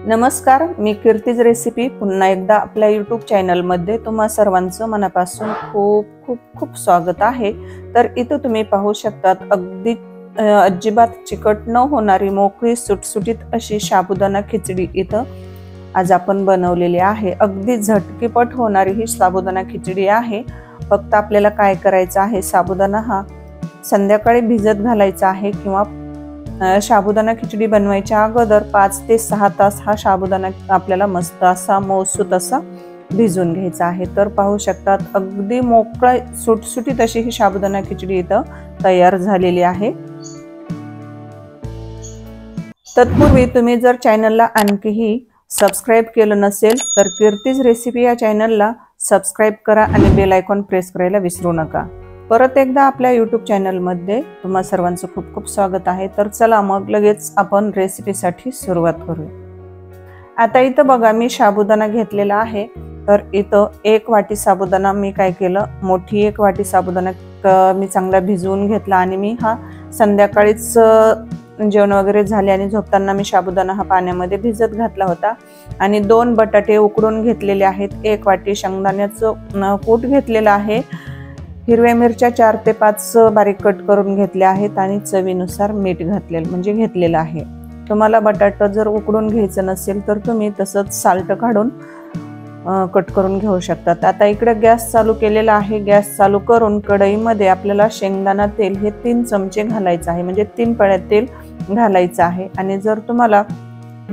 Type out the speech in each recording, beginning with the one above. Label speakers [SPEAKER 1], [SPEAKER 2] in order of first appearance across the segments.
[SPEAKER 1] नमस्कार, मी कीर्तीज रेसिपी पुन्हा एकदा आपल्या यूट्यूब चॅनलमध्ये तुम्हा सर्वांचं मनापासून खूप खूप खूप स्वागत आहे। तर इथं तुम्ही पाहू शकतात अगदी अजिबात चिकट न होणारी मोकळी सुटसुटीत अशी साबुदाणा खिचडी इथं आज आपण बनवलेली आहे। अगदी झटकीपट होणारी ही साबुदाणा खिचडी आहे। फक्त आपल्याला काय करायचं आहे, साबुदाणा हा संध्याकाळी भिजत घालायचा आहे किंवा साबुदाणा खिचडी बनवायच्या अगोदर 5 ते 6 तास हा साबुदाणा आपल्याला मस्त असा मऊसूत असा भिजवून घ्यायचा आहे। तर पाहू शकतात अगदी मोकळी सुटसुटीत अशी ही साबुदाणा खिचडी इथं तयार झालेली आहे। तत्पूर्वी तुम्ही जर चॅनलला आणखीही सबस्क्राइब केलं नसेल तर कीर्तीज रेसिपी या चॅनलला सबस्क्राइब करा आणि बेल आयकॉन प्रेस करायला विसरू नका। परत एकदा आपल्या यूट्यूब चॅनलमध्ये तुम्हा सर्वांचं खूप खूप स्वागत आहे। तर चला मग लगेच आपण रेसिपीसाठी सुरुवात करूया। आता इथं बघा मी साबुदाणा घेतलेला आहे। तर इथं 1 वाटी साबुदाणा मी काय केलं, मोठी 1 वाटी साबुदाणा मी चांगला भिजवून घेतला आणि मी हा संध्याकाळीच जेवण वगैरे झाले आणि झोपताना मी साबुदाणा हा पाण्यामध्ये भिजत घातला होता। आणि 2 बटाटे उकडून घेतलेले आहेत, 1 वाटी शेंगदाण्याचं कूट घेतलेलं आहे, हिरव्या मिरच्या 4 ते 5 बारीक कट करून घेतल्या आहेत आणि चवीनुसार मीठ घेतलेलं आहे। तुम्हाला बटाटा जर उकडून घ्यायचं नसेल तर तुम्ही तसंच साल्ट काढून कट करून घेऊ शकतात। आता इकडे गॅस चालू केलेला आहे। गॅस चालू करून कढईमध्ये आपल्याला शेंगदाणा तेल हे 3 चमचे घालायचं आहे, म्हणजे 3 पळ्या तेल घालायचं आहे। आणि जर तुम्हाला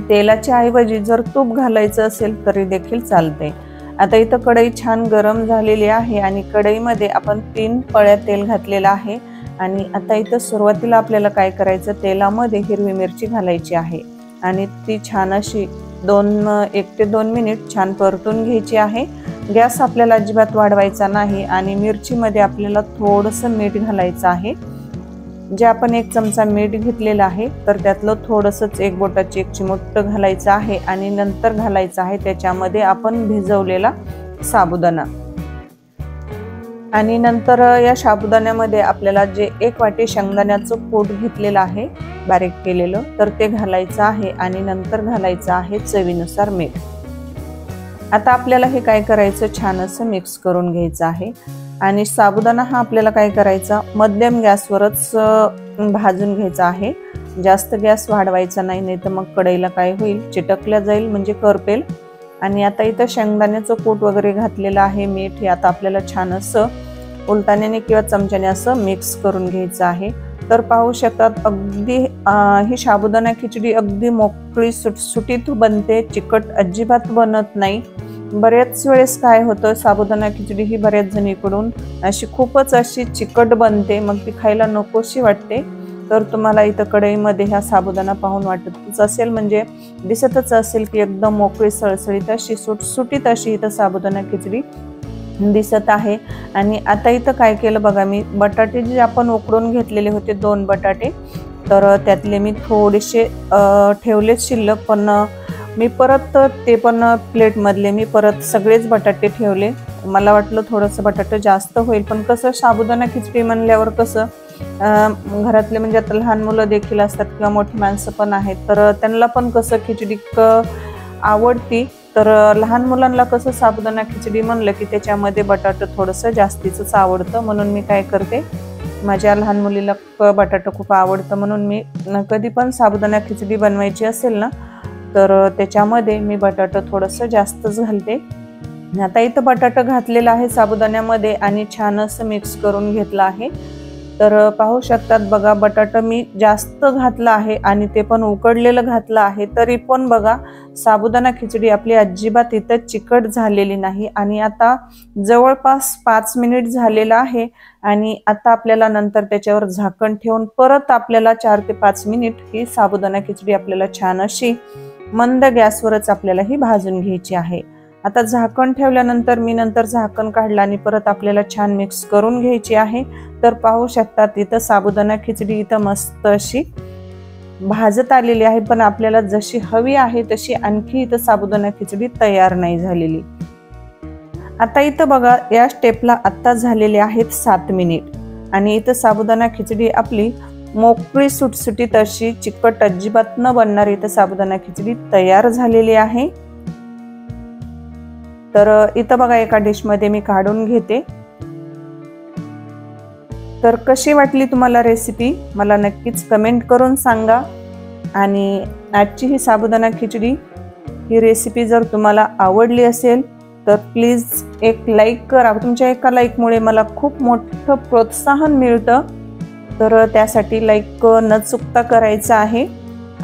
[SPEAKER 1] तेलाच्या ऐवजी जर तूप घालायचं असेल तरी देखील चालते। आता इथं कढई छान गरम झालेली आहे आणि कढईमध्ये आपण 3 पळ्या तेल घातलेलं आहे। आणि आता इथं सुरुवातीला आपल्याला काय करायचं, तेलामध्ये हिरवी मिरची घालायची आहे आणि ती छान अशी 1 ते 2 मिनिट छान परतून घ्यायची आहे। गॅस आपल्याला अजिबात वाढवायचा नाही आणि मिरचीमध्ये आपल्याला थोडंसं मीठ घालायचं आहे। जे आपण 1 चमचा मीठ घेतलेला आहे तर त्यातलं थोडंसंच 1 बोटाची 1 चिमूट घालायचं आहे आणि नंतर घालायचं आहे त्याच्यामध्ये आपण भिजवलेला साबुदाणा। आणि नंतर या साबुदाण्यामध्ये आपल्याला जे 1 वाटी शेंगदाण्याचं कूट घेतलेलं आहे बारीक केलेलं तर ते घालायचं आहे आणि नंतर घालायचं आहे चवीनुसार मीठ। आता आपल्याला हे काय करायचं, छान असं मिक्स करून घ्यायचं आहे। आणि साबुदाणा हा आपल्याला काय करायचा, मध्यम गॅसवरच भाजून घ्यायचा आहे, जास्त गॅस वाढवायचा नाही, नाही तर मग कढईला काय होईल, चिटकल्या जाईल म्हणजे करपेल। आणि आता इथं शेंगदाण्याचं कूट वगैरे घातलेलं आहे, मीठ हे आता आपल्याला छान असं उलटाण्याने किंवा चमच्याने असं मिक्स करून घ्यायचं आहे। तर पाहू शकतात अगदी ही साबुदाणा खिचडी अगदी मोकळी सुटसुटीत बनते, चिकट अजिबात बनत नाही। बऱ्याच वेळेस काय होतं, साबुदाणा खिचडी ही बऱ्याच जणीकडून अशी खूपच अशी चिकट बनते, मग ती खायला नकोशी वाटते। तर तुम्हाला इथं कढईमध्ये हा साबुदाणा पाहून वाटतच असेल, म्हणजे दिसतच असेल की एकदम मोकळी सळसळीत अशी सुटसुटीत अशी इथं साबुदाणा खिचडी दिसत आहे। आणि आता इथं काय केलं बघा, मी बटाटे जे आपण उकडून घेतलेले होते 2 बटाटे, तर त्यातले मी थोडेसे ठेवले शिल्लक, पण मी परत ते पण प्लेटमधले मी परत सगळेच बटाटे ठेवले। मला वाटलं थोडंसं बटाटे जास्त होईल, पण कसं साबुदाणा खिचडी म्हणल्यावर कसं घरातले म्हणजे आता लहान मुलं देखील असतात किंवा मोठी माणसं पण आहेत, तर त्यांना पण कसं खिचडी आवडती। तर लहान मुलांना कसं साबुदाणा खिचडी म्हणलं की त्याच्यामध्ये बटाटा थोडंसं जास्तीच आवडतं, म्हणून मी काय करते, माझ्या लहान मुलीला बटाटा खूप आवडतं म्हणून मी कधी पण साबुदाणा खिचडी बनवायची असेल ना तर त्याच्यामध्ये मी बटाटा थोडंसं जास्तच घालते। आता इथं बटाटा घातलेला आहे साबुदाण्यामध्ये आणि छान असं मिक्स करून घेतलं आहे। तर पाहू शकतात बघा, बटाटा मी जास्त घातला आहे आणि ते पण उकडलेलं घातलं आहे, तरी पण बघा साबुदाणा खिचडी आपली अजिबात इथं चिकट झालेली नाही। आणि आता जवळपास 5 मिनिट झालेला आहे आणि आता आपल्याला नंतर त्याच्यावर झाकण ठेवून परत आपल्याला 4 ते 5 मिनिट ही साबुदाणा खिचडी आपल्याला छान अशी मंद गॅसवरच आपल्याला ही भाजून घ्यायची आहे। आता झाकण ठेवल्यानंतर मी नंतर झाकण काढलं आणि परत आपल्याला छान मिक्स करून घ्यायची आहे। तर पाहू शकतात इथं साबुदाणा खिचडी इथं मस्त अशी भाजत आलेली आहे, पण आपल्याला जशी हवी आहे तशी आणखी इथं साबुदाणा खिचडी तयार नाही झालेली। आता इथं बघा या स्टेपला आता झालेले आहेत 7 मिनिट आणि इथं साबुदाणा खिचडी आपली मोकळी सुटसुटीत अशी चिकट अजिबात न बनणारी इथं साबुदाणा खिचडी तयार झालेली आहे। तर इथं बघा एका डिश मध्ये मी काढून घेते। तर कशी वाटली तुम्हाला रेसिपी मला नक्कीच कमेंट करून सांगा। आणि आजची ही साबुदाणा खिचडी ही रेसिपी जर तुम्हाला आवडली असेल तर प्लीज एक लाईक करा। तुमच्या एका लाईकमुळे मला खूप मोठं प्रोत्साहन मिळतं, तर त्यासाठी लाईक न चुकता करायचं आहे।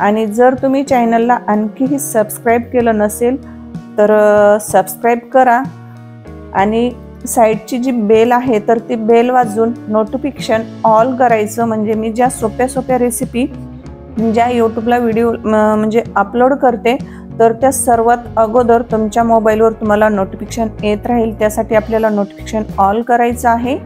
[SPEAKER 1] आणि जर तुम्ही चॅनलला आणखीही सबस्क्राईब केलं नसेल तर सबस्क्राईब करा आणि साईडची जी बेल आहे तर ती बेल वाजून नोटिफिकेशन ऑल करायचं, म्हणजे मी ज्या सोप्या सोप्या रेसिपी ज्या यूट्यूबला व्हिडिओ म्हणजे अपलोड करते तर त्या सर्वात अगोदर तुमच्या मोबाईलवर तुम्हाला नोटिफिकेशन येत राहील। त्यासाठी आपल्याला नोटिफिकेशन ऑल करायचं आहे।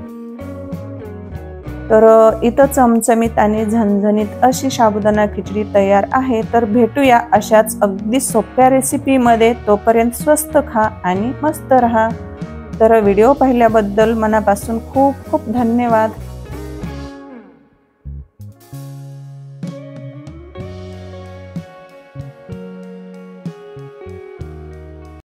[SPEAKER 1] तर इथं चमचमीत आणि झणझणीत अशी साबुदाणा खिचडी तयार आहे। तर भेटूया अशाच अगदी सोप्या रेसिपीमध्ये। तोपर्यंत स्वस्त खा आणि मस्त रहा। तर व्हिडिओ पाहिल्याबद्दल मनापासून खूप खूप धन्यवाद।